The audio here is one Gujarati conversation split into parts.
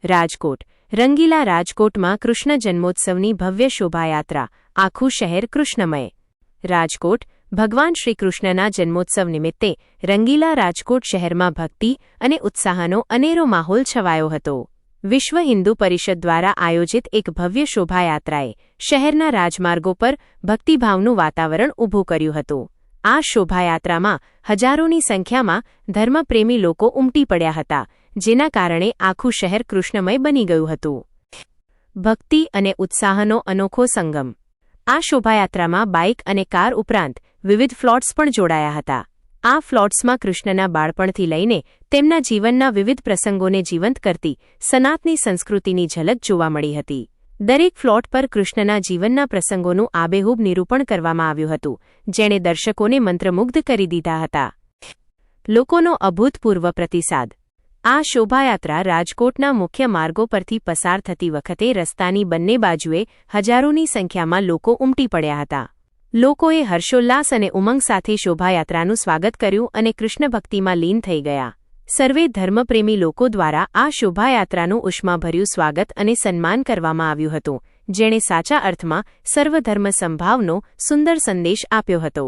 રાજકોટ રંગીલા રાજકોટમાં કૃષ્ણ જન્મોત્સવની ભવ્ય શોભાયાત્રા, આખું શહેર કૃષ્ણમય. રાજકોટ ભગવાન શ્રીકૃષ્ણના જન્મોત્સવ નિમિત્તે રંગીલા રાજકોટ શહેરમાં ભક્તિ અને ઉત્સાહનો અનેરો માહોલ છવાયો હતો. વિશ્વ હિન્દુ પરિષદ દ્વારા આયોજિત એક ભવ્ય શોભાયાત્રાએ શહેરના રાજમાર્ગો પર ભક્તિભાવનું વાતાવરણ ઊભું કર્યું હતું. આ શોભાયાત્રામાં હજારોની સંખ્યામાં ધર્મપ્રેમી લોકો ઉમટી પડ્યા હતા, જેના કારણે આખું શહેર કૃષ્ણમય બની ગયું હતું. ભક્તિ અને ઉત્સાહનો અનોખો સંગમ. આ શોભાયાત્રામાં બાઇક અને કાર ઉપરાંત વિવિધ ફ્લોટ્સ પણ જોડાયા હતા. આ ફ્લોટ્સમાં કૃષ્ણના બાળપણથી લઈને તેમના જીવનના વિવિધ પ્રસંગોને જીવંત કરતી સનાતની સંસ્કૃતિની ઝલક જોવા મળી હતી. દરેક ફ્લોટ પર કૃષ્ણના જીવનના પ્રસંગોનું આબેહૂબ નિરૂપણ કરવામાં આવ્યું હતું, જેણે દર્શકોને મંત્રમુગ્ધ કરી દીધા હતા. લોકોનો અભૂતપૂર્વ પ્રતિસાદ. આ શોભાયાત્રા રાજકોટના મુખ્ય માર્ગો પરથી પસાર થતી વખતે રસ્તાની બંને બાજુએ હજારોની સંખ્યામાં લોકો ઉમટી પડ્યા હતા. લોકોએ હર્ષોલ્લાસ અને ઉમંગ સાથે શોભાયાત્રાનું સ્વાગત કર્યું અને કૃષ્ણ ભક્તિમાં લીન થઈ ગયા. સર્વે ધર્મપ્રેમી લોકો દ્વારા આ શોભાયાત્રાનું ઉષ્માભર્યું સ્વાગત અને સન્માન કરવામાં આવ્યું હતું, જેણે સાચા અર્થમાં સર્વધર્મ સંભાવનો સુંદર સંદેશ આપ્યો હતો.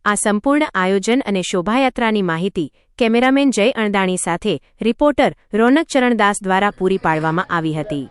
આ સંપૂર્ણ આયોજન અને શોભાયાત્રાની માહિતી કેમેરામેન જય અણદાણી સાથે રિપોર્ટર રોનક ચરણદાસ દ્વારા પૂરી પાડવામાં આવી હતી.